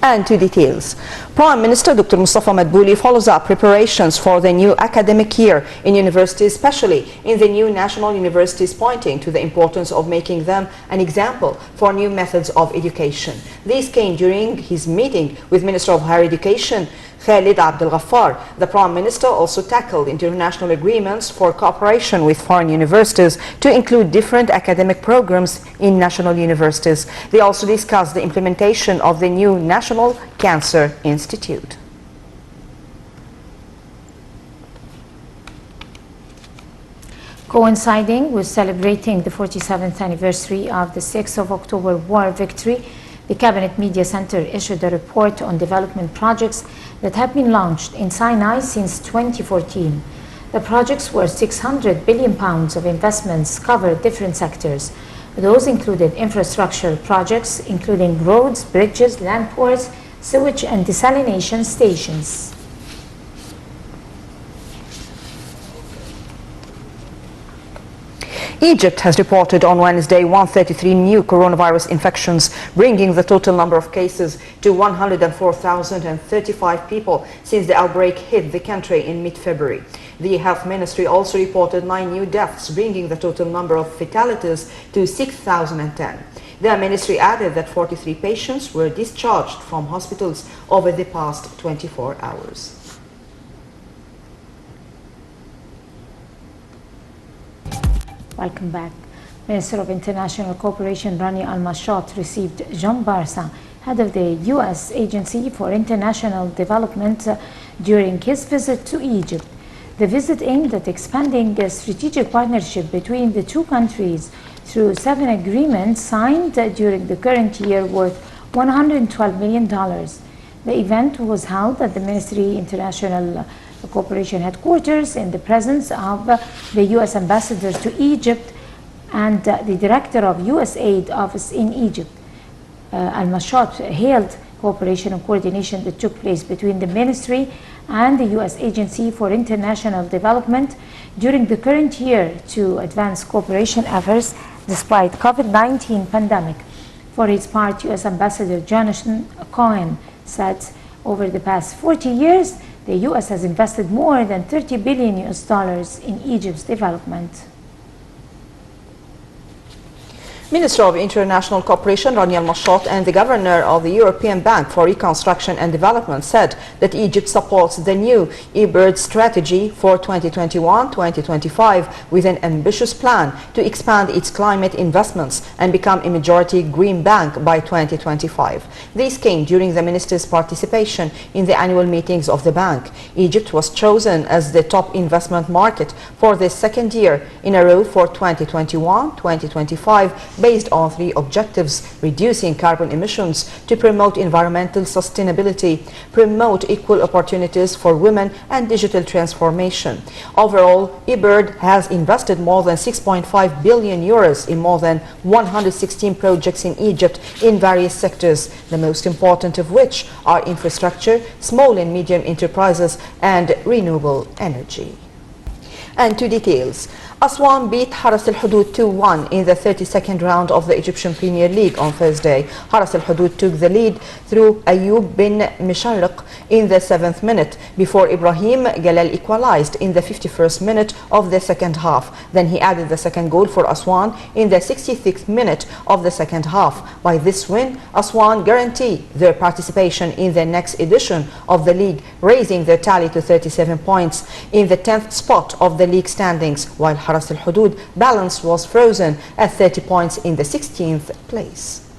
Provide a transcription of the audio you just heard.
And to details. Prime Minister Dr. Mustafa Madbouli follows up preparations for the new academic year in universities, especially in the new national universities, pointing to the importance of making them an example for new methods of education. This came during his meeting with Minister of Higher Education Khalid Abdel Ghaffar. The Prime Minister also tackled international agreements for cooperation with foreign universities to include different academic programs in national universities. They also discussed the implementation of the new National Cancer Institute. Coinciding with celebrating the 47th anniversary of the 6th of October war victory, the Cabinet Media Center issued a report on development projects that have been launched in Sinai since 2014. The projects worth £600 billion of investments covered different sectors. Those included infrastructure projects, including roads, bridges, land ports, sewage and desalination stations. Egypt has reported on Wednesday 133 new coronavirus infections, bringing the total number of cases to 104,035 people since the outbreak hit the country in mid-February. The Health Ministry also reported 9 new deaths, bringing the total number of fatalities to 6,010. The ministry added that 43 patients were discharged from hospitals over the past 24 hours. Welcome back. Minister of International Cooperation Rani Al-Mashat received John Barsa, head of the U.S. Agency for International Development, during his visit to Egypt. The visit aimed at expanding a strategic partnership between the two countries through 7 agreements signed during the current year worth $112 million. The event was held at the Ministry International Cooperation headquarters in the presence of the U.S. ambassador to Egypt and the director of USAID office in Egypt. Al-Mashat hailed cooperation and coordination that took place between the ministry and the U.S. Agency for International Development during the current year to advance cooperation efforts despite COVID-19 pandemic. For his part, U.S. Ambassador Jonathan Cohen said over the past 40 years, the U.S. has invested more than $30 billion in Egypt's development. Minister of International Cooperation Rani Al-Mashat and the Governor of the European Bank for Reconstruction and Development said that Egypt supports the new eBird strategy for 2021-2025 with an ambitious plan to expand its climate investments and become a majority green bank by 2025. This came during the minister's participation in the annual meetings of the bank. Egypt was chosen as the top investment market for the second year in a row for 2021-2025 based on 3 objectives: reducing carbon emissions, to promote environmental sustainability, promote equal opportunities for women, and digital transformation. Overall, eBird has invested more than 6.5 billion euros in more than 116 projects in Egypt in various sectors, the most important of which are infrastructure, small and medium enterprises, and renewable energy. And to details. Aswan beat Haras Al Hudud 2-1 in the 32nd round of the Egyptian Premier League on Thursday. Haras Al Hudud took the lead through Ayoub bin Misharriq in the 7th minute before Ibrahim Galal equalized in the 51st minute of the second half. Then he added the second goal for Aswan in the 66th minute of the second half. By this win, Aswan guarantee their participation in the next edition of the league, raising their tally to 37 points in the 10th spot of the league standings, while Haras Al Hudud balance was frozen at 30 points in the 16th place.